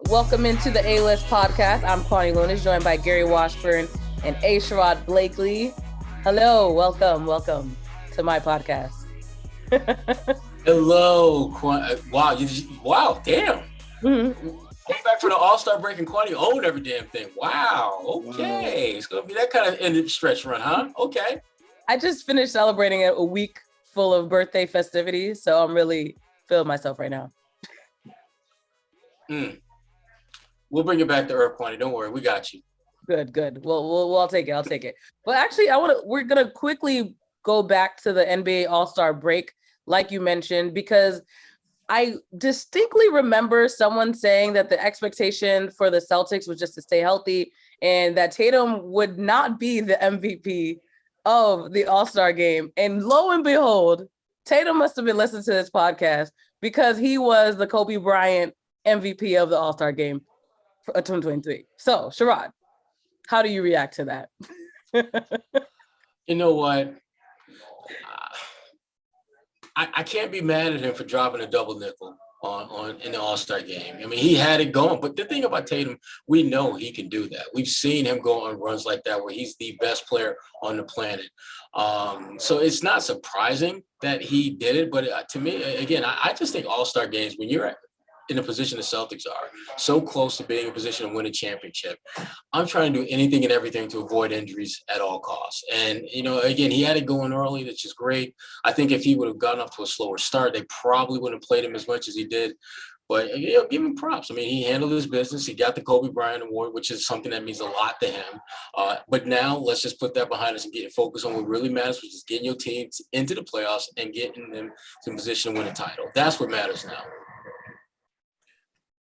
Welcome into the A-List podcast. I'm Kwani Lunis, joined by Gary Washburn and A. Sherrod Blakely. Hello, welcome to my podcast. Hello, wow, damn. Mm-hmm. Going back for the All-Star break and Kwani owned every damn thing. Wow, okay. Wow. It's going to be that kind of end stretch run, huh? Okay. I just finished celebrating a week full of birthday festivities, so I'm really feeling myself right now. We'll bring it back to Earth, Kwani. Don't worry, we got you. Good. Well, I'll take it. But actually, we're gonna quickly go back to the NBA All-Star break, like you mentioned, because I distinctly remember someone saying that the expectation for the Celtics was just to stay healthy and that Tatum would not be the MVP of the All-Star game. And lo and behold, Tatum must have been listening to this podcast because he was the Kobe Bryant MVP of the All-Star game for 2023. So, Sherrod, how do you react to that? You know what? I can't be mad at him for dropping a double nickel on in the All-Star game. I mean, he had it going. But the thing about Tatum, we know he can do that. We've seen him go on runs like that where he's the best player on the planet. So it's not surprising that he did it. But to me, again, I just think All-Star games, when you're in the position the Celtics are, so close to being in a position to win a championship, I'm trying to do anything and everything to avoid injuries at all costs. And, again, he had it going early, which is great. I think if he would have gotten off to a slower start, they probably wouldn't have played him as much as he did. But, give him props. I mean, he handled his business. He got the Kobe Bryant Award, which is something that means a lot to him. But now let's just put that behind us and get focused on what really matters, which is getting your teams into the playoffs and getting them in position to win a title. That's what matters now.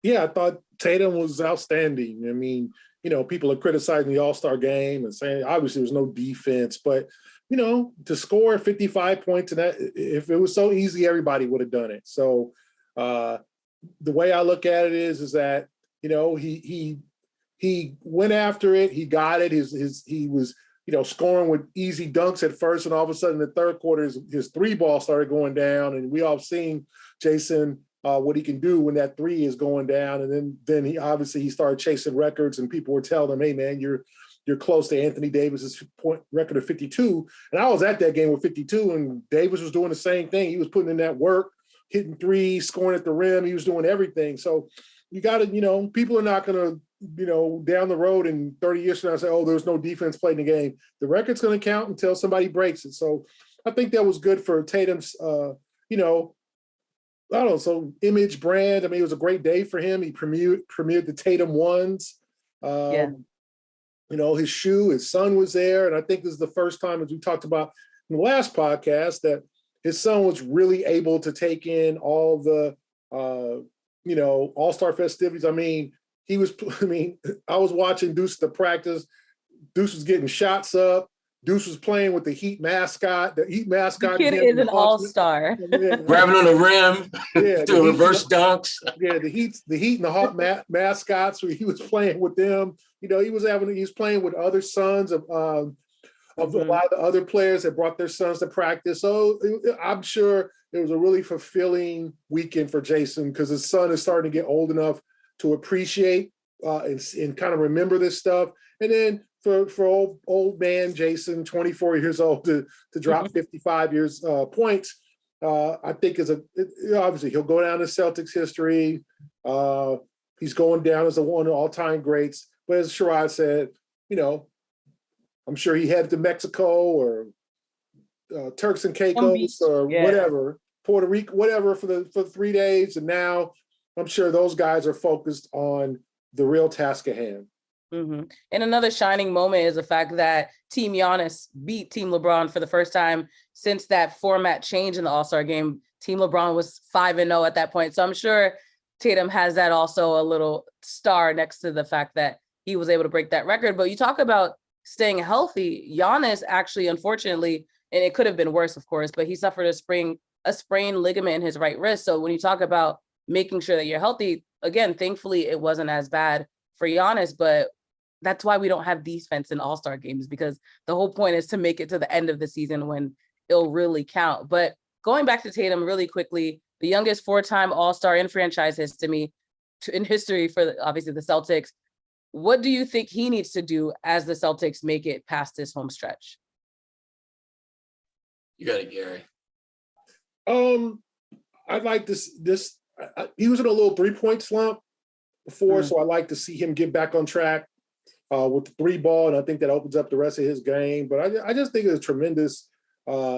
Yeah, I thought Tatum was outstanding. I mean, people are criticizing the All-Star game and saying obviously there's no defense, but, to score 55 points in that, if it was so easy, everybody would have done it. So the way I look at it is that, he went after it. He got it. He was, scoring with easy dunks at first, and all of a sudden in the third quarter, his three ball started going down, and we all seen Jayson what he can do when that three is going down. And then he started chasing records, and people were telling him, hey man, you're close to Anthony Davis's point record of 52. And I was at that game with 52, and Davis was doing the same thing. He was putting in that work, hitting threes, scoring at the rim. He was doing everything. So you got to, people are not going to, down the road in 30 years from now say, oh, there's no defense played in the game. The record's going to count until somebody breaks it. So I think that was good for Tatum's, so image brand. I mean, it was a great day for him. He premiered the Tatum ones. His shoe, his son was there. And I think this is the first time, as we talked about in the last podcast, that his son was really able to take in all the, All-Star festivities. I mean, I was watching Deuce the practice. Deuce was getting shots up. Deuce was playing with the Heat mascot. The Heat mascot. The kid is an all-star. Grabbing on the rim, doing reverse dunks. Yeah, the Heat and the Hawk mascots. Where he was playing with them. He was playing with other sons of a lot of the other players that brought their sons to practice. So I'm sure it was a really fulfilling weekend for Jayson because his son is starting to get old enough to appreciate and kind of remember this stuff. And then for old man Jayson, 24 years old, to drop 55 points, I think obviously he'll go down in Celtics history. He's going down as one of the all-time greats. But as Sherrod said, I'm sure he headed to Mexico or Turks and Caicos or whatever, Puerto Rico, whatever for 3 days. And now I'm sure those guys are focused on the real task at hand. Mm-hmm. And another shining moment is the fact that Team Giannis beat Team LeBron for the first time since that format change in the All-Star game. Team LeBron was 5-0 at that point. So I'm sure Tatum has that also a little star next to the fact that he was able to break that record. But you talk about staying healthy. Giannis actually, unfortunately, and it could have been worse, of course, but he suffered a sprained ligament in his right wrist. So when you talk about making sure that you're healthy, again, thankfully it wasn't as bad for Giannis, but that's why we don't have defense in all-star games, because the whole point is to make it to the end of the season when it'll really count. But going back to Tatum really quickly, the youngest 4-time all-star in franchise history, in history for obviously the Celtics. What do you think he needs to do as the Celtics make it past this home stretch? You got it, Gary. I'd like this. He was in a little 3-point slump before, so I'd like to see him get back on track with the 3 ball, and I think that opens up the rest of his game. But I just think it's tremendous.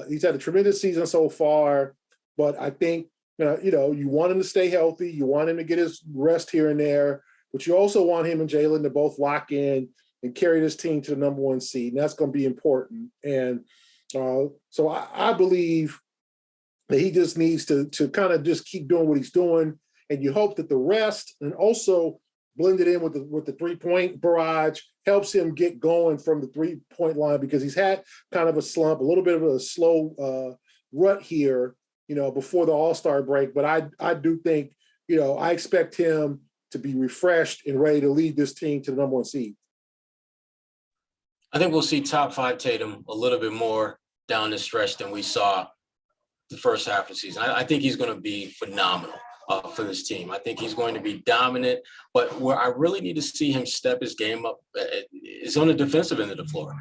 He's had a tremendous season so far, but I think you want him to stay healthy, you want him to get his rest here and there, but you also want him and Jaylen to both lock in and carry this team to the number 1 seed, and that's going to be important. And so I believe that he just needs to kind of just keep doing what he's doing, and you hope that the rest and also blended in with the 3-point barrage helps him get going from the 3-point line, because he's had kind of a slump, a little bit of a slow rut here, before the All-Star break. But I do think, I expect him to be refreshed and ready to lead this team to the number 1 seed. I think we'll see top 5 Tatum a little bit more down the stretch than we saw the first half of the season. I think he's going to be phenomenal for this team. I think he's going to be dominant, but where I really need to see him step his game up is on the defensive end of the floor.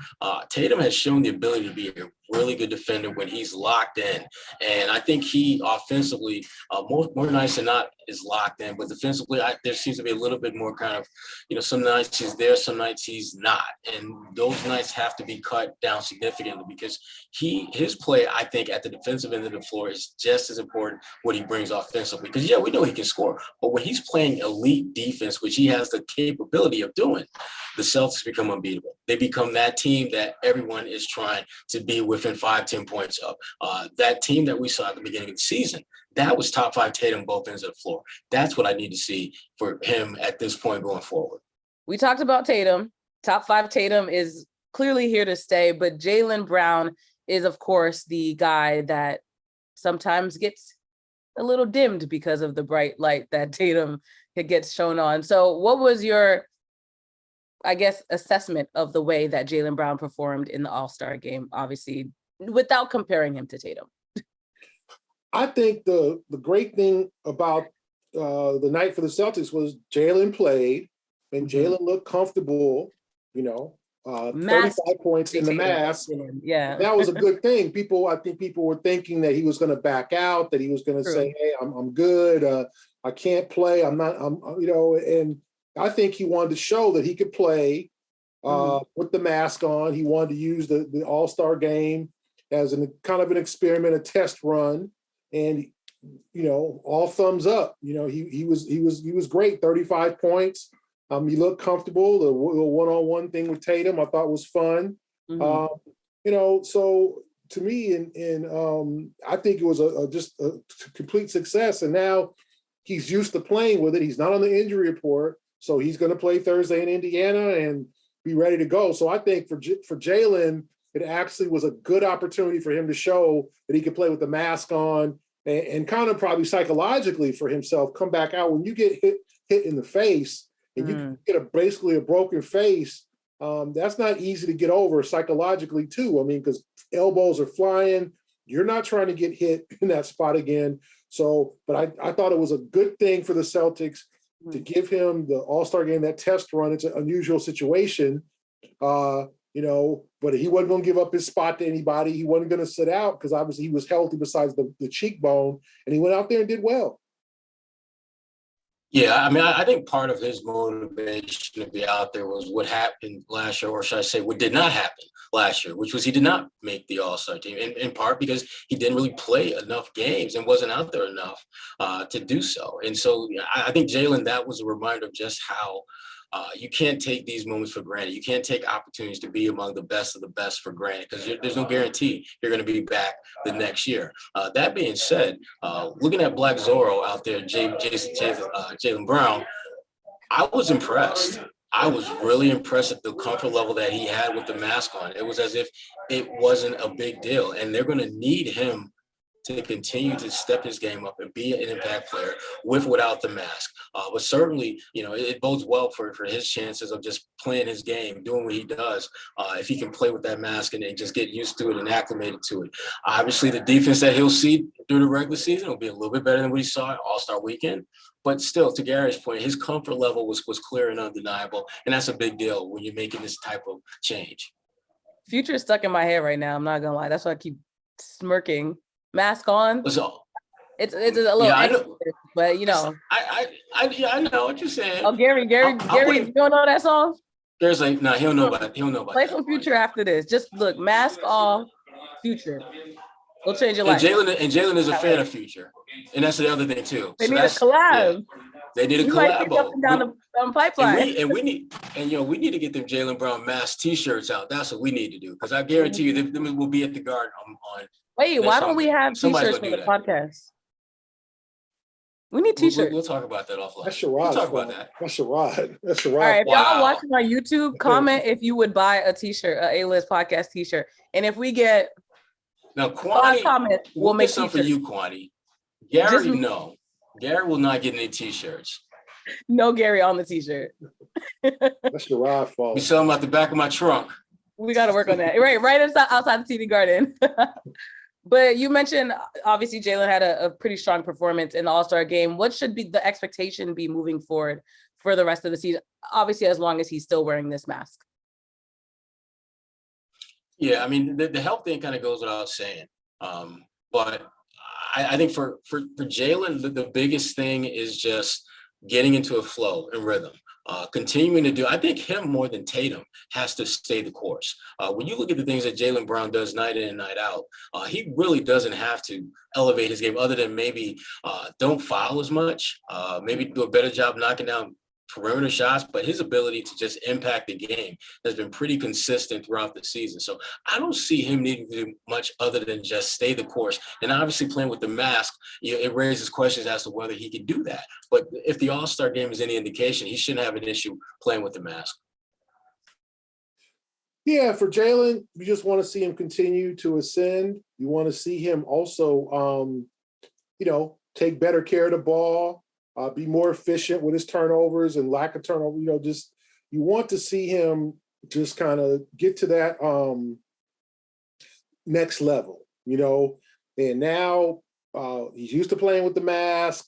Tatum has shown the ability to be a really good defender when he's locked in, and I think he offensively, more nights than not, is locked in, but defensively, there seems to be a little bit more kind of, some nights he's there, some nights he's not, and those nights have to be cut down significantly, because his play, I think, at the defensive end of the floor is just as important what he brings offensively, because we know he can score, but when he's playing elite defense, which he has the capability of doing, the Celtics become unbeatable. They become that team that everyone is trying to be within 5-10 points of. That team that we saw at the beginning of the season, that was top 5 Tatum both ends of the floor. That's what I need to see for him at this point going forward. We talked about Tatum. Top 5 Tatum is clearly here to stay, but Jaylen Brown is, of course, the guy that sometimes gets a little dimmed because of the bright light that Tatum gets shown on. So what was your, assessment of the way that Jaylen Brown performed in the All-Star game, obviously, without comparing him to Tatum? I think the great thing about the night for the Celtics was Jaylen played, and Jaylen looked comfortable, 35 points in the mask. Yeah. That was a good thing. I think people were thinking that he was going to back out, that he was going to say, hey, I'm good. I can't play. And I think he wanted to show that he could play with the mask on. He wanted to use the All-Star game as kind of an experiment, a test run. And, all thumbs up. He was great. 35 points. He looked comfortable. The one-on-one thing with Tatum, I thought was fun. So to me, and I think it was just a complete success. And now he's used to playing with it. He's not on the injury report, so he's going to play Thursday in Indiana and be ready to go. So I think for Jaylen, it actually was a good opportunity for him to show that he could play with the mask on and kind of probably psychologically for himself come back out. When you get hit in the face and you get basically a broken face, that's not easy to get over psychologically too. I mean, because elbows are flying, you're not trying to get hit in that spot again. So, but I thought it was a good thing for the Celtics to give him the All-Star game, that test run. It's an unusual situation, but he wasn't going to give up his spot to anybody. He wasn't going to sit out because obviously he was healthy besides the cheekbone, and he went out there and did well. Yeah, I think part of his motivation to be out there was what happened last year, or should I say what did not happen last year, which was he did not make the All-Star team, in part because he didn't really play enough games and wasn't out there enough to do so. And so I think Jaylen, that was a reminder of just how you can't take these moments for granted. You can't take opportunities to be among the best of the best for granted, because there's no guarantee you're going to be back the next year. That being said, looking at Black Zorro out there, Jaylen Brown, I was impressed. I was really impressed at the comfort level that he had with the mask on. It was as if it wasn't a big deal, and they're going to need him to continue to step his game up and be an impact player with without the mask. But certainly, it bodes well for his chances of just playing his game, doing what he does, if he can play with that mask and just get used to it and acclimated to it. Obviously, the defense that he'll see through the regular season will be a little bit better than what he saw at All-Star Weekend. But still, to Gary's point, his comfort level was clear and undeniable. And that's a big deal when you're making this type of change. Future is stuck in my head right now. I'm not gonna lie. That's why I keep smirking. Mask on. So, it's a little extra, but you know. I know what you're saying. Oh, Gary, you don't know that song? Gary's like, no, he'll know about it. He'll know about it. Play some Future after this. Just look, mask off, Future. It'll change your life. And Jaylen is a fan of Future. And that's the other thing too. They need a collab. Yeah. They need a collab. Might be up and down the pipeline. We need to get them Jaylen Brown mask T-shirts out. That's what we need to do. Because I guarantee you, them will be at the Garden on. Wait, why don't we have T-shirts for the podcast? We need T-shirts. We'll talk about that offline. That's Sherrod. We'll talk about that. That's Sherrod. All right, if y'all watching on YouTube, comment if you would buy a T-shirt, a A-List podcast T-shirt, and if we get now Kwani, comments, we'll make something for you, Kwani. Gary, no. Gary will not get any T-shirts. No Gary on the T-shirt. That's Sherrod's fault. We sell them out the back of my trunk. We got to work on that. Right outside the TD Garden. But you mentioned, obviously, Jaylen had a pretty strong performance in the All-Star game. What should be the expectation be moving forward for the rest of the season? Obviously, as long as he's still wearing this mask. Yeah, I mean, the health thing kind of goes without saying. But I think for Jaylen, the biggest thing is just getting into a flow and rhythm. Continuing to do, I think him more than Tatum has to stay the course. When you look at the things that Jaylen Brown does night in and night out, he really doesn't have to elevate his game other than maybe don't foul as much, maybe do a better job knocking down perimeter shots, but his ability to just impact the game has been pretty consistent throughout the season. So I don't see him needing to do much other than just stay the course. And obviously playing with the mask, it raises questions as to whether he can do that. But if the All-Star game is any indication, he shouldn't have an issue playing with the mask. Yeah, for Jaylen, you just want to see him continue to ascend. You want to see him also, take better care of the ball. Be more efficient with his turnovers and lack of turnover. You want to see him just kind of get to that next level, And now he's used to playing with the mask.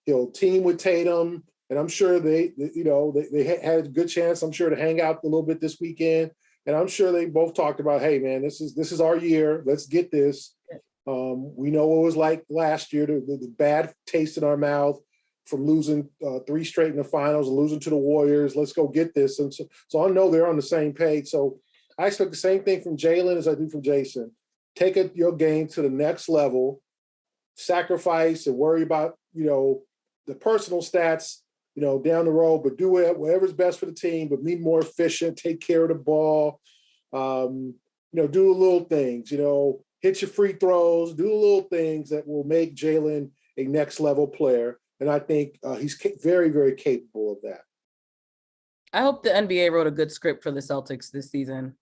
He'll team with Tatum, and I'm sure they had a good chance, I'm sure, to hang out a little bit this weekend. And I'm sure they both talked about, hey, man, this is our year. Let's get this. We know what it was like last year, the bad taste in our mouth from losing 3 straight in the finals and losing to the Warriors. Let's go get this. And so I know they're on the same page. So I expect the same thing from Jaylen as I do from Jayson. Take your game to the next level, sacrifice and worry about, the personal stats, down the road, but do whatever's best for the team, but be more efficient, take care of the ball, do the little things, hit your free throws, do the little things that will make Jaylen a next level player. And I think he's very, very capable of that. I hope the NBA wrote a good script for the Celtics this season.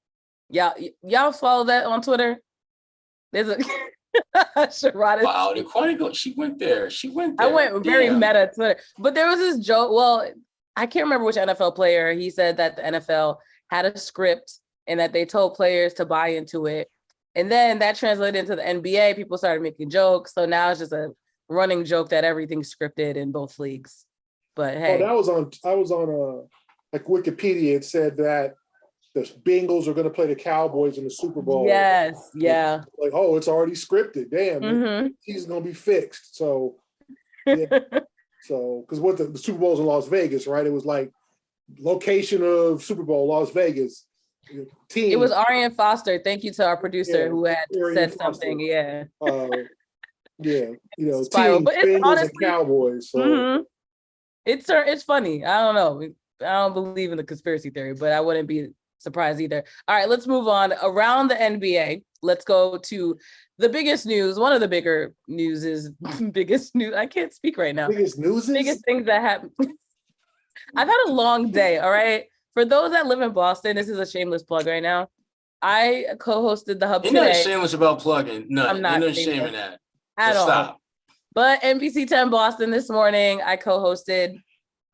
Y'all follow that on Twitter? There's a Sherrod. Wow, did Kwani go? She went there. I went very meta Twitter. But there was this joke. Well, I can't remember which NFL player. He said that the NFL had a script and that they told players to buy into it. And then that translated into the NBA. People started making jokes. So now it's just a running joke that everything's scripted in both leagues. But hey, I was on Wikipedia. It said that the Bengals are going to play the Cowboys in the Super Bowl. Yes, yeah. Like, oh, it's already scripted. Damn, he's going to be fixed. So, yeah. Because what the Super Bowl's in Las Vegas, right? It was like location of Super Bowl, Las Vegas. Team. It was Arian Foster. Thank you to our producer who had said something. Yeah. Spiral. Team, but it's honestly, and Cowboys. So. It's funny. I don't know. I don't believe in the conspiracy theory, but I wouldn't be surprised either. All right, let's move on. Around the NBA, let's go to the biggest news. One of the bigger news is biggest news. I can't speak right now. Biggest things that happen. I've had a long day. All right. For those that live in Boston, this is a shameless plug right now. I co-hosted the Hub today. You're not shameless about plugging. No, I'm not. You're not shaming that. At all. Stop. But NBC 10 Boston this morning, I co-hosted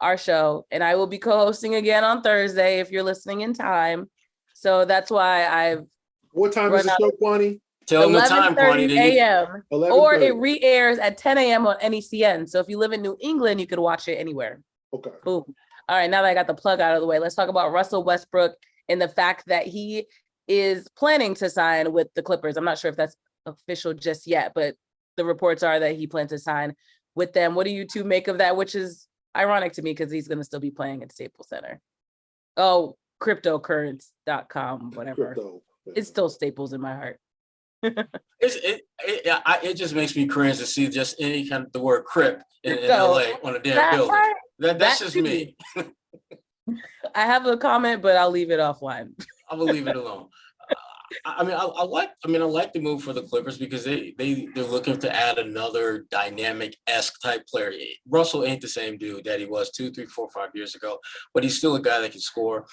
our show, and I will be co-hosting again on Thursday if you're listening in time. So that's why I've. What time is the show, Kwani? Tell them the time, Kwani. 11:30 a.m. Or it 11:30. re-airs at 10 a.m. on NECN. So if you live in New England, you could watch it anywhere. Okay. Boom. All right, now that I got the plug out of the way, let's talk about Russell Westbrook and the fact that he is planning to sign with the Clippers. I'm not sure if that's official just yet, but the reports are that he plans to sign with them. What do you two make of that? Which is ironic to me because he's going to still be playing at Staples Center. Oh, cryptocurrency.com, whatever. Crypto. It's still Staples in my heart. It just makes me cringe to see just any kind of the word "crip" in So, LA on a damn building. Right? That's just me. I have a comment, but I'll leave it offline. I will leave it alone. I like the move for the Clippers because they're looking to add another dynamic-esque type player. Russell ain't the same dude that he was 2, 3, 4, 5 years ago, but he's still a guy that can score.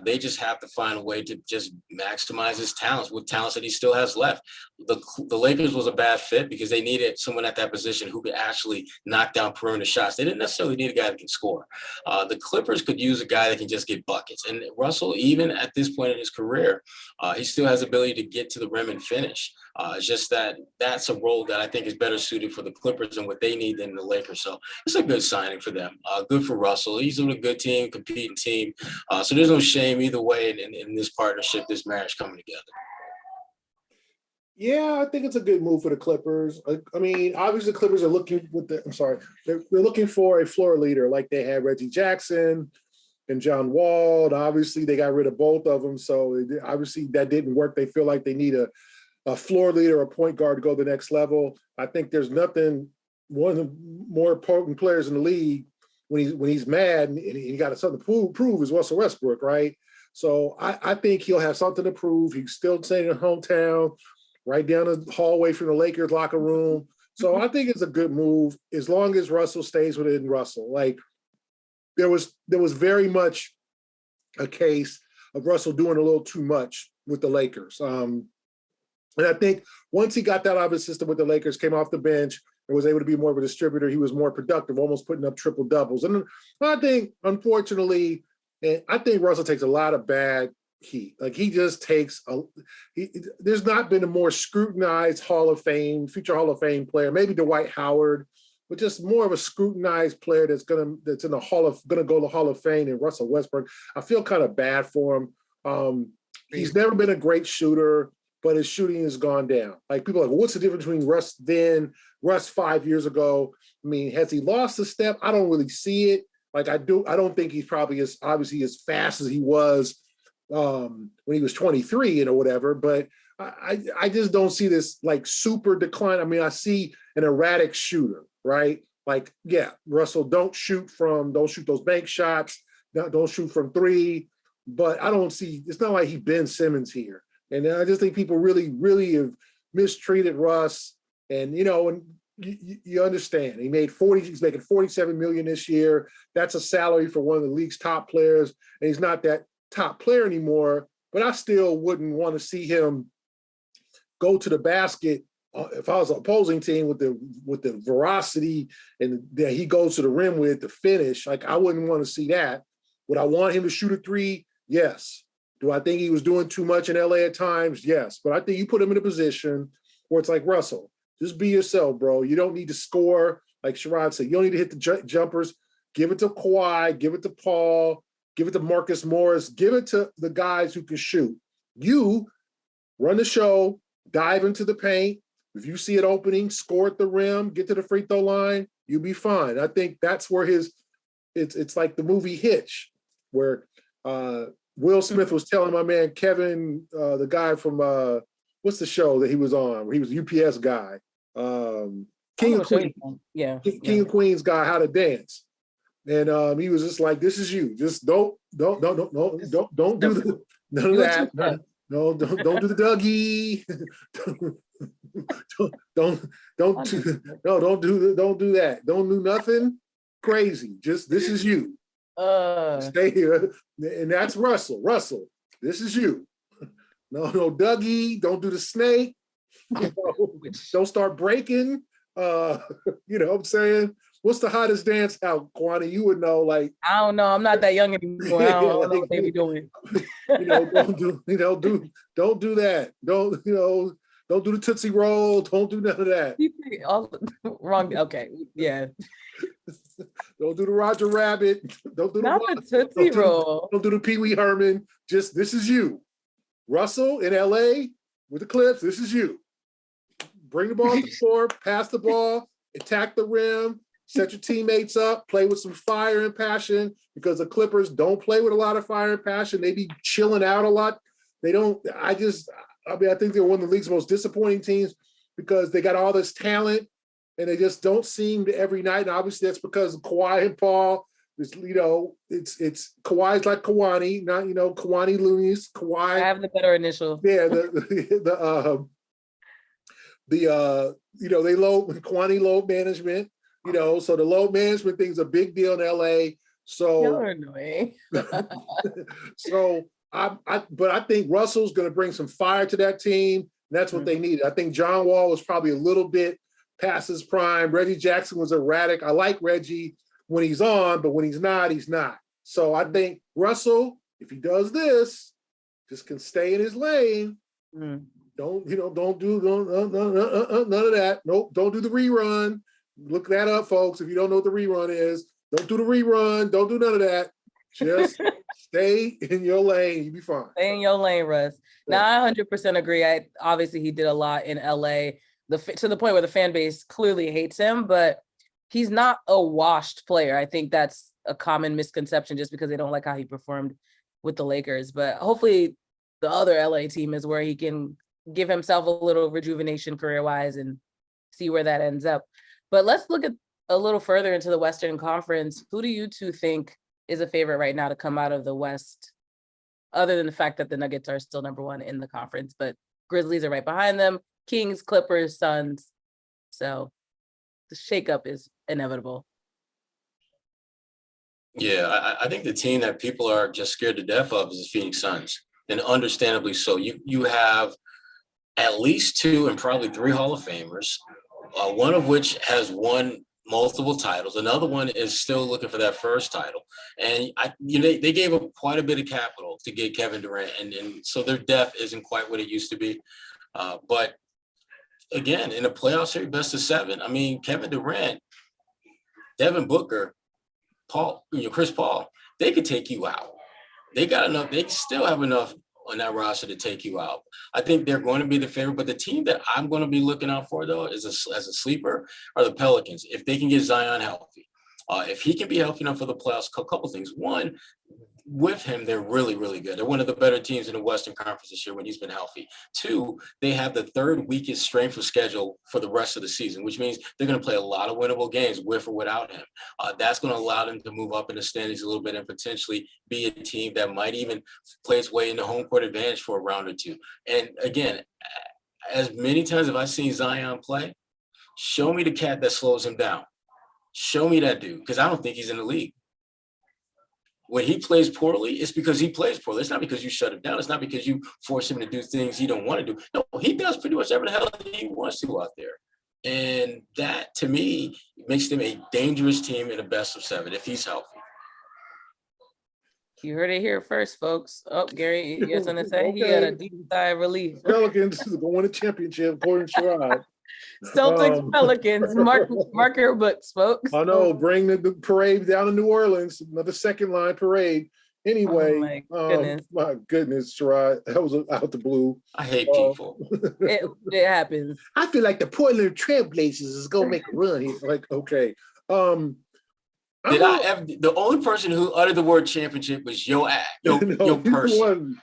They just have to find a way to just maximize his talents with talents that he still has left. The Lakers was a bad fit because they needed someone at that position who could actually knock down perimeter shots. They didn't necessarily need a guy that can score. The Clippers could use a guy that can just get buckets. And Russell, even at this point in his career, he still has the ability to get to the rim and finish. It's just that's a role that I think is better suited for the Clippers and what they need than the Lakers. So it's a good signing for them. Good for Russell. He's on a good team, competing team. So there's no shame either way in this partnership, this marriage coming together. Yeah, I think it's a good move for the Clippers. I mean, obviously the Clippers are looking they're looking for a floor leader like they had Reggie Jackson and John Wall. Obviously, they got rid of both of them, so obviously that didn't work. They feel like they need a floor leader, a point guard to go to the next level. I think there's nothing, one of the more potent players in the league when he's mad and he got something to prove is Russell Westbrook, right? So I think he'll have something to prove. He's still staying in hometown, right down the hallway from the Lakers locker room. So I think it's a good move as long as Russell stays within Russell. Like there was very much a case of Russell doing a little too much with the Lakers. And I think once he got that out of his system with the Lakers, came off the bench and was able to be more of a distributor, he was more productive, almost putting up triple doubles. And I think, unfortunately, I think Russell takes a lot of bad heat. Like he just takes there's not been a more scrutinized future Hall of Fame player, maybe Dwight Howard, but just more of a scrutinized player that's gonna go to the Hall of Fame in Russell Westbrook. I feel kind of bad for him. He's never been a great shooter, but his shooting has gone down. Like people are like, well, what's the difference between Russ then, Russ 5 years ago? I mean, has he lost a step? I don't really see it. Like I don't think he's probably as fast as he was when he was 23 or whatever, but I just don't see this like super decline. I mean, I see an erratic shooter, right? Like, yeah, Russell, don't shoot those bank shots, don't shoot from three, but I don't see, it's not like he Ben Simmons here. And I just think people really, really have mistreated Russ. And, and you understand, he's making $47 million this year. That's a salary for one of the league's top players. And he's not that top player anymore, but I still wouldn't want to see him go to the basket if I was an opposing team with the veracity and that he goes to the rim with to finish. Like I wouldn't want to see that. Would I want him to shoot a three? Yes. Do I think he was doing too much in LA at times? Yes. But I think you put him in a position where it's like, Russell, just be yourself, bro. You don't need to score. Like Sherrod said, you don't need to hit the jumpers. Give it to Kawhi, give it to Paul, give it to Marcus Morris, give it to the guys who can shoot. You run the show, dive into the paint. If you see it opening, score at the rim, get to the free throw line, you'll be fine. I think that's where it's like the movie Hitch, where Will Smith was telling my man Kevin, the guy from what's the show that he was on, where he was a UPS guy, King of Queens. Yeah. King of Queens guy, how to dance. And he was just like, this is you. Just don't do the don't do the Dougie. Don't do that. Don't do nothing crazy. Just this is you. Stay here. And that's Russell. Russell, this is you. No Dougie. Don't do the snake. Don't start breaking. You know what I'm saying? What's the hottest dance out, Kwani? You would know. Like I don't know. I'm not that young anymore. I don't know what they be doing. Don't do that. Don't Don't do the Tootsie Roll. Don't do none of that. All wrong. Okay. Yeah. Don't do the Roger Rabbit. Don't do Not the Tootsie Roll. Don't do the Pee Wee Herman. Just this is you. Russell in LA with the Clips, this is you. Bring the ball to the floor, pass the ball, attack the rim, set your teammates up, play with some fire and passion, because the Clippers don't play with a lot of fire and passion. They be chilling out a lot. They don't, I think they're one of the league's most disappointing teams because they got all this talent and they just don't seem to every night. And obviously that's because of Kawhi and Paul. It's Kawhi's like Kwani, not, Kwani Lunis, Kawhi. I have the better initial. Yeah, they load Kwani load management, so the load management thing's a big deal in LA. So you're annoying. But I think Russell's going to bring some fire to that team. That's what they need. I think John Wall was probably a little bit past his prime. Reggie Jackson was erratic. I like Reggie when he's on, but when he's not, he's not. So I think Russell, if he does this, just can stay in his lane. Don't do none of that. Nope, don't do the rerun. Look that up, folks. If you don't know what the rerun is, don't do the rerun. Don't do none of that. Just stay in your lane. You'll be fine. Stay in your lane, Russ. Now, I 100% agree. Obviously he did a lot in LA, to the point where the fan base clearly hates him, but he's not a washed player. I think that's a common misconception just because they don't like how he performed with the Lakers. But hopefully the other LA team is where he can give himself a little rejuvenation career-wise and see where that ends up. But let's look at a little further into the Western Conference. Who do you two think is a favorite right now to come out of the West, other than the fact that the Nuggets are still number one in the conference, but Grizzlies are right behind them, Kings, Clippers, Suns. So the shakeup is inevitable. Yeah, I think the team that people are just scared to death of is the Phoenix Suns, and understandably so. You have at least 2 and probably 3 Hall of Famers, one of which has won multiple titles. Another one is still looking for that first title. And they gave up quite a bit of capital to get Kevin Durant, and so their depth isn't quite what it used to be. But again, in a playoff series, best of 7, I mean, Kevin Durant, Devin Booker, Chris Paul, they could take you out. They got enough. They still have enough on that roster to take you out. I think they're going to be the favorite, but the team that I'm going to be looking out for, though, as a sleeper are the Pelicans. If they can get Zion healthy, if he can be healthy enough for the playoffs, a couple things. One, with him, they're really, really good. They're one of the better teams in the Western Conference this year when he's been healthy. 2, they have the 3rd weakest strength of schedule for the rest of the season, which means they're going to play a lot of winnable games with or without him. That's going to allow them to move up in the standings a little bit and potentially be a team that might even play its way into home court advantage for a round or 2. And again, as many times as I've seen Zion play, show me the cat that slows him down. Show me that dude, because I don't think he's in the league. When he plays poorly, it's because he plays poorly. It's not because you shut him down. It's not because you force him to do things he don't want to do. No, he does pretty much everything the hell he wants to out there. And that, to me, makes them a dangerous team in a best of 7 if he's healthy. You heard it here first, folks. Oh, Gary, you have something to say? Okay. He had a deep sigh of relief. Pelicans going to win a championship, according to Sherrod. Celtics, Pelicans. Mark your books, folks. I know. Bring the parade down to New Orleans. Another second line parade. Anyway, my goodness, Sherrod, that was out the blue. I hate people. It happens. I feel like the Portland Trailblazers is gonna make a run here. Like, okay. The only person who uttered the word championship was your person.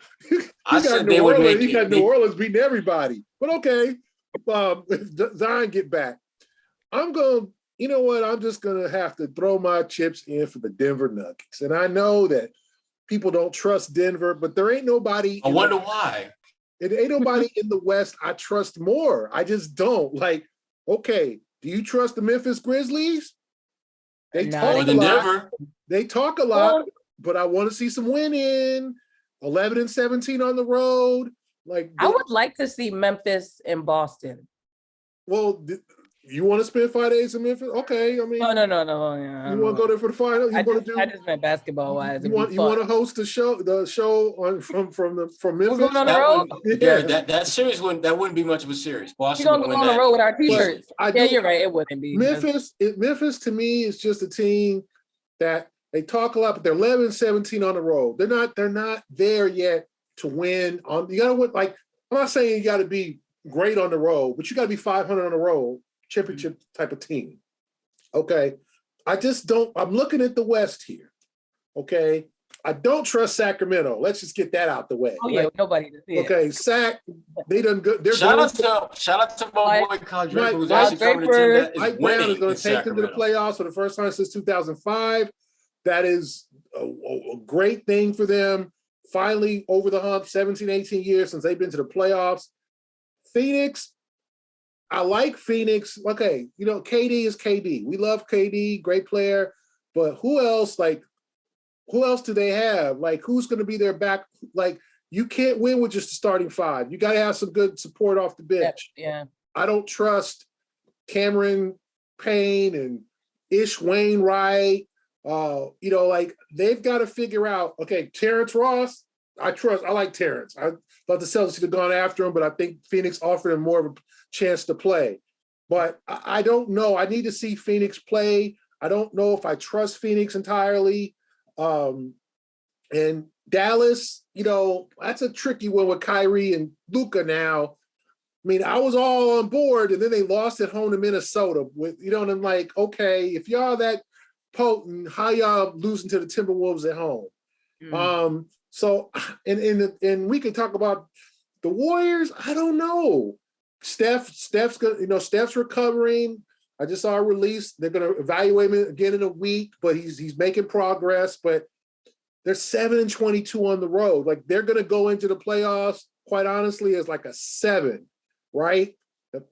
I said they would make it. He got New Orleans beating everybody. But okay. If Zion get back, I'm just gonna have to throw my chips in for the Denver Nuggets. And I know that people don't trust Denver, but there ain't nobody. I wonder why. It ain't nobody in the West I trust more. I just don't. Like, okay, do you trust the Memphis Grizzlies? They talk a lot. Denver. They talk a lot, but I want to see some winning. 11-17 on the road. Like, I would like to see Memphis and Boston. Well, You want to spend 5 days in Memphis? Okay, I mean, No. Yeah, you want to go there for the final? You want to do? I just meant basketball wise. You want to host the show on from Memphis? We're going on the That road. that series wouldn't be much of a series. We're Boston gonna would go win on the that. road with our t-shirts. Yeah, you're right. It wouldn't be. Memphis to me is just a team that they talk a lot, but they're 11-17 on the road. They're not there yet to win. You got to win. Like, I'm not saying you got to be great on the road, but you got to be 500 on the road, championship type of team. Okay, I just don't. I'm looking at the West here. Okay, I don't trust Sacramento. Let's just get that out the way. Oh yeah, nobody. Yeah. Okay, they done good. Shout out to my boy Kyle Draper, who's actually covering the team that is Mike Brown is going in to take them to the playoffs for the first time since 2005. That is a great thing for them. Finally over the hump, 17, 18 years since they've been to the playoffs. Phoenix, I like Phoenix. Okay, KD is KD. We love KD, great player. But who else do they have? Like, who's going to be their back? Like, you can't win with just the starting five. You got to have some good support off the bench. Yeah. I don't trust Cameron Payne and Ish Wainwright. Like, they've got to figure out, okay, Terrence Ross, I like Terrence. I thought the Celtics should have gone after him, but I think Phoenix offered him more of a chance to play. But I don't know. I need to see Phoenix play. I don't know if I trust Phoenix entirely. And Dallas, that's a tricky one with Kyrie and Luka now. I mean, I was all on board, and then they lost at home to Minnesota. And I'm like, okay, if y'all that potent, how y'all losing to the Timberwolves at home? So, and we could talk about the Warriors. I don't know. Steph's recovering. I just saw a release. They're going to evaluate him again in a week, but he's making progress. But they're 7-22 on the road. Like, they're going to go into the playoffs, quite honestly, as like a 7, right?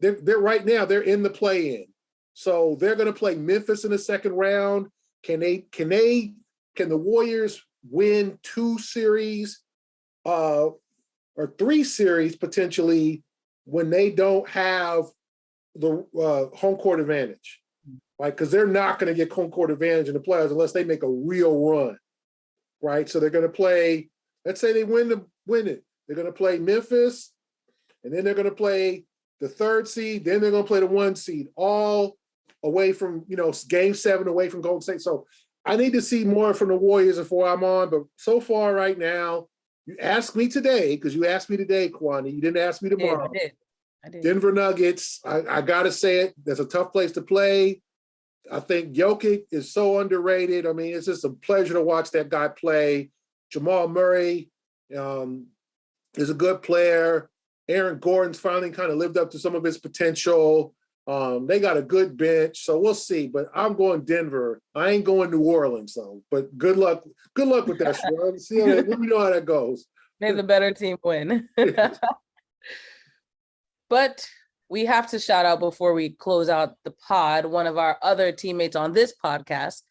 They're right now, they're in the play-in. So they're going to play Memphis in the second round. Can the Warriors win 2 series or 3 series potentially when they don't have the home court advantage? Like, because they're not going to get home court advantage in the playoffs unless they make a real run, right? So they're going to play, let's say they win it. They're going to play Memphis, and then they're going to play the 3rd seed, then they're going to play the 1 seed, all away from, game 7 away from Golden State. So I need to see more from the Warriors before I'm on. But so far right now, you asked me today, because you asked me today, Kwani. You didn't ask me tomorrow. I did. Denver Nuggets, I got to say it. That's a tough place to play. I think Jokic is so underrated. I mean, it's just a pleasure to watch that guy play. Jamal Murray is a good player. Aaron Gordon's finally kind of lived up to some of his potential. They got a good bench, so we'll see. But I'm going Denver. I ain't going New Orleans, though. But good luck with that, Sherrod. Let me know how that goes. May the better team win. But we have to shout out before we close out the pod, one of our other teammates on this podcast.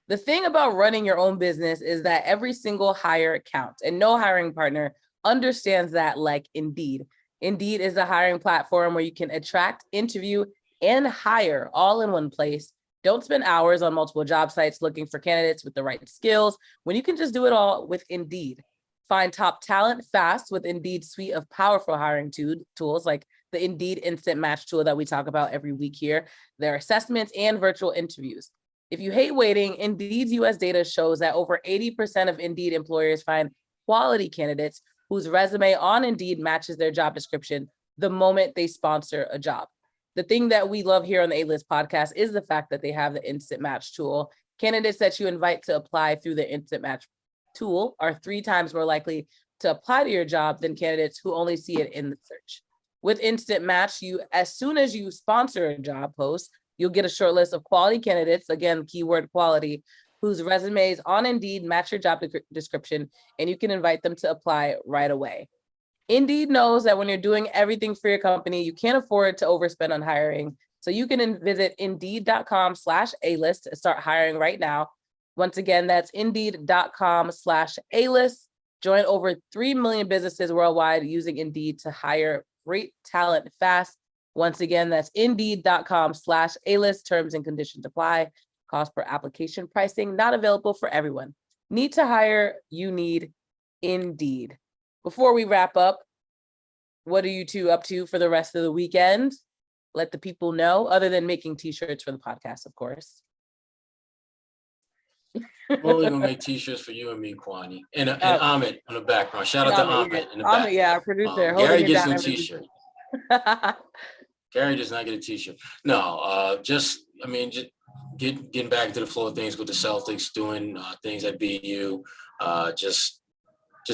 The thing about running your own business is that every single hire counts, and no hiring partner understands that like Indeed. Indeed is a hiring platform where you can attract, interview, and hire all in one place. Don't spend hours on multiple job sites looking for candidates with the right skills when you can just do it all with Indeed. Find top talent fast with Indeed's suite of powerful hiring tools like the Indeed Instant Match tool that we talk about every week here, their assessments and virtual interviews. If you hate waiting, Indeed's US data shows that over 80% of Indeed employers find quality candidates whose resume on Indeed matches their job description the moment they sponsor a job. The thing that we love here on the A-List podcast is the fact that they have the Instant Match tool. Candidates that you invite to apply through the Instant Match tool are 3 times more likely to apply to your job than candidates who only see it in the search. With Instant Match, as soon as you sponsor a job post, you'll get a short list of quality candidates, again, keyword quality, whose resumes on Indeed match your job description, and you can invite them to apply right away. Indeed knows that when you're doing everything for your company, you can't afford to overspend on hiring. So you can visit Indeed.com/A-List to start hiring right now. Once again, that's Indeed.com/A-List. Join over 3 million businesses worldwide using Indeed to hire great talent fast. Once again, that's indeed.com/A-list. Terms and conditions apply. Cost per application pricing not available for everyone. Need to hire? You need Indeed. Before we wrap up, what are you two up to for the rest of the weekend? Let the people know, other than making t-shirts for the podcast, of course. We're only gonna make t-shirts for you and me, Kwani, and Ahmed on the background. Shout out to Ahmed in the back. Ahmed, yeah, our producer. Gary gets no t-shirt. Gary does not get a t-shirt. No, just getting back to the flow of things with the Celtics, doing things at BU, just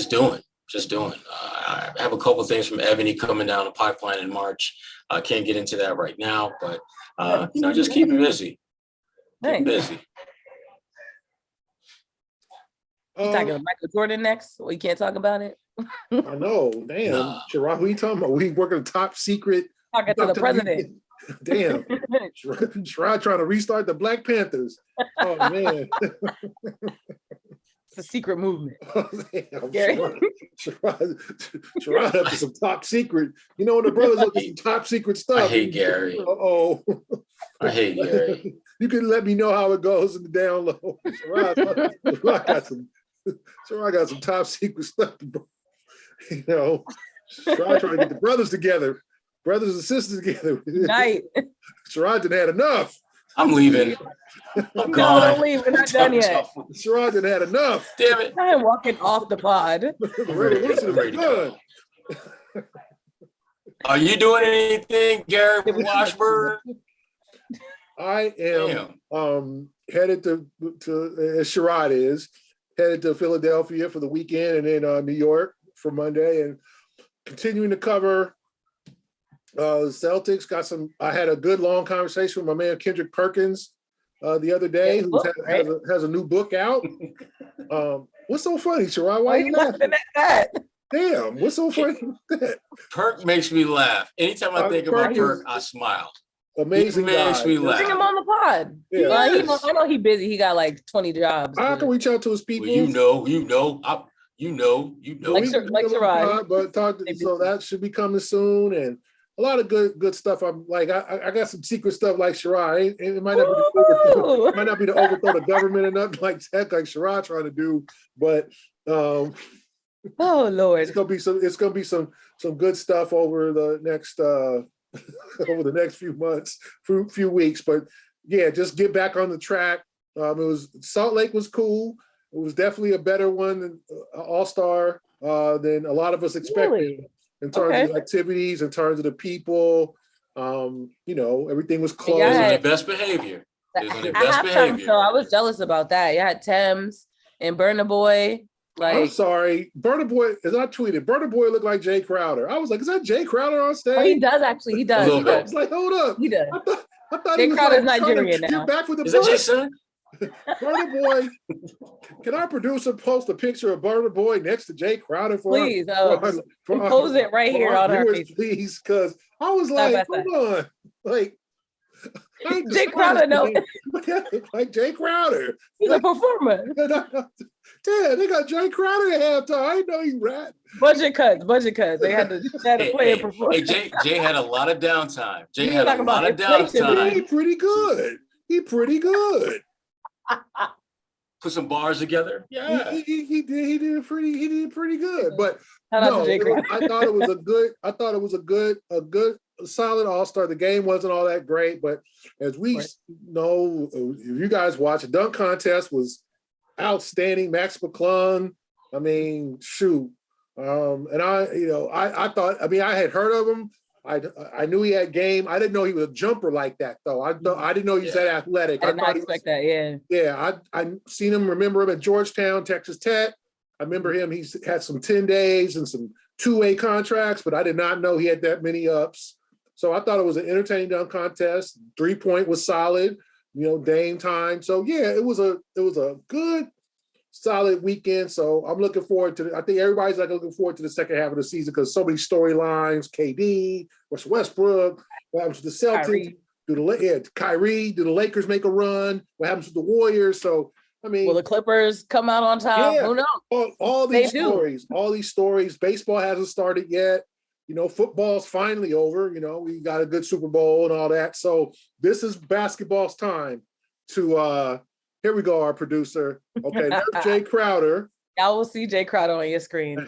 doing. I have a couple of things from Ebony coming down the pipeline in March. I can't get into that right now, but just keeping busy. Keeping busy. You talking about Michael Jordan next? Well, you can't talk about it. I know. Damn. Sherrod, who are you talking about? We working top secret. Talking to the president. Damn. Sherrod trying to restart the Black Panthers. Oh, man. It's a secret movement. Oh, damn. Sherrod up to some top secret. You know, when the brothers look at some top secret stuff. I hate Gary. Uh-oh. I hate Gary. You can let me know how it goes in the down low. Sherrod got some top secret stuff. You know, Sherrod trying to get the brothers together, brothers and sisters together. Right. Sherrod didn't had enough. I'm leaving. I'm gone. Don't leave. We're not done yet. Sherrod didn't had enough. Damn it. I'm walking off the pod. I'm ready to go. Are you doing anything, Gary Washburn? I am headed to as Sherrod is, headed to Philadelphia for the weekend and then New York for Monday and continuing to cover the Celtics. I had a good long conversation with my man Kendrick Perkins the other day, who has a new book out. What's so funny, Sherrod? Why are you laughing at that? Damn, what's so funny? Perk makes me laugh. Anytime I think about Perk, I smile. Amazing guy. Makes me laugh. Bring him on the pod. Yeah. I know he's busy. He got like 20 jobs. I can reach out to his people. Well, you know. Like Sherrod. But so that should be coming soon, and a lot of good stuff. I'm like, I got some secret stuff like Sherrod. It might not be to overthrow the government or nothing like that, like Sherrod trying to do, but oh Lord, it's gonna be some good stuff over the next few months, few weeks. But yeah, just get back on the track. Salt Lake was cool. It was definitely a better one than All-Star than a lot of us expected. Really? In terms of activities, in terms of the people, everything was close. It was on their best behavior. So I was jealous about that. You had Thames and Burna Boy. I'm sorry. Burna Boy, as I tweeted, Burna Boy looked like Jay Crowder. I was like, is that Jay Crowder on stage? Oh, he does actually. He does. I was like, hold up. He does. I thought Jay Crowder's Nigerian now. Back with the is that Jay's son? Burna Boy, can our producer post a picture of Burna Boy next to Jay Crowder please? Pose it right here on our face, please, because I was like, hold on, like Jay Crowder, no, like Jay Crowder, he's a performer. Damn, they got Jay Crowder at halftime. I didn't know he rap. Budget cuts. They had to play a performer. Hey, Jay had a lot of downtime. Jay had a lot of downtime. He pretty good. Put some bars together. Yeah, he did pretty good. But no, I thought it was a good solid All-Star. The game wasn't all that great, but as we know, if you guys watch, the dunk contest was outstanding. Max McClung, I mean, shoot. And I thought, I had heard of him. I knew he had game. I didn't know he was a jumper like that, though. I didn't know he was that athletic. I did not expect that, yeah. Yeah, I seen him, remember him at Georgetown, Texas Tech. I remember him. He's had some 10 days and some two-way contracts, but I did not know he had that many ups. So I thought it was an entertaining dunk contest. 3-point was solid, Dame time. So yeah, it was a good, solid weekend. So I'm looking forward to I think everybody's looking forward to the second half of the season because so many storylines. KD, Westbrook, what happens to the Celtics? Kyrie, do the Lakers make a run? What happens to the Warriors? So will the Clippers come out on top? Yeah, who knows? All these stories. Baseball hasn't started yet. football's finally over. We got a good Super Bowl and all that. So this is basketball's time to, here we go, our producer. Okay, there's Jay Crowder. I will see Jay Crowder on your screen.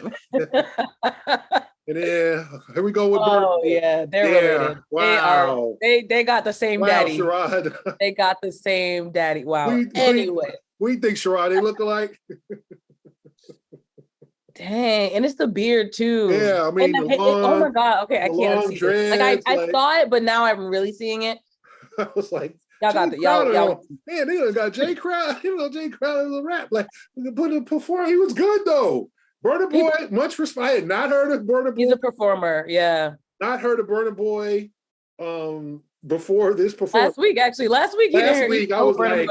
And then here we go with Oh Burna. yeah, they're related. Wow. They got the same daddy. Sherrod. They got the same daddy. Wow. Anyway. We think Sherrod, they look alike. Dang, and it's the beard too. Yeah, I mean, oh my god. Okay, I can't see dreads, it. Like I saw it, but now I'm really seeing it. I was like, y'all got the y'all. Man, they done got Jay Crowder. Jay Crowder is a rap. Like, put a perform. He was good though. Burna Boy, much respect. I had not heard of Burna Boy. He's a performer. Yeah. Not heard of Burna Boy before this performance. Last week I was like,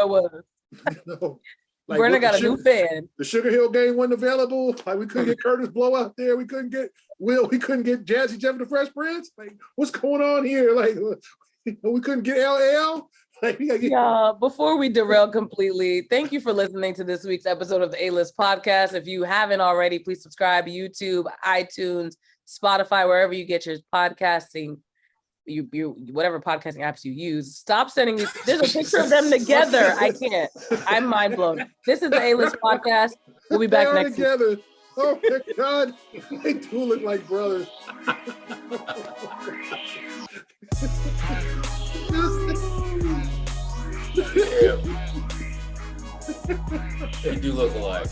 like Burna got a new fan. The Sugar Hill game wasn't available. Like we couldn't get Curtis Blow out there. We couldn't get Will. We couldn't get Jazzy Jeff and the Fresh Prince. Like what's going on here? Like we couldn't get LL. Yeah, before we derail completely, thank you for listening to this week's episode of the A-List Podcast. If you haven't already, please subscribe to YouTube, iTunes, Spotify, wherever you get your podcasting, you whatever podcasting apps you use. Stop sending me. There's a picture of them together. I can't. I'm mind blown. This is the A-List Podcast. We'll be back next together. week. Oh my God. They do look like brothers. They do look alike.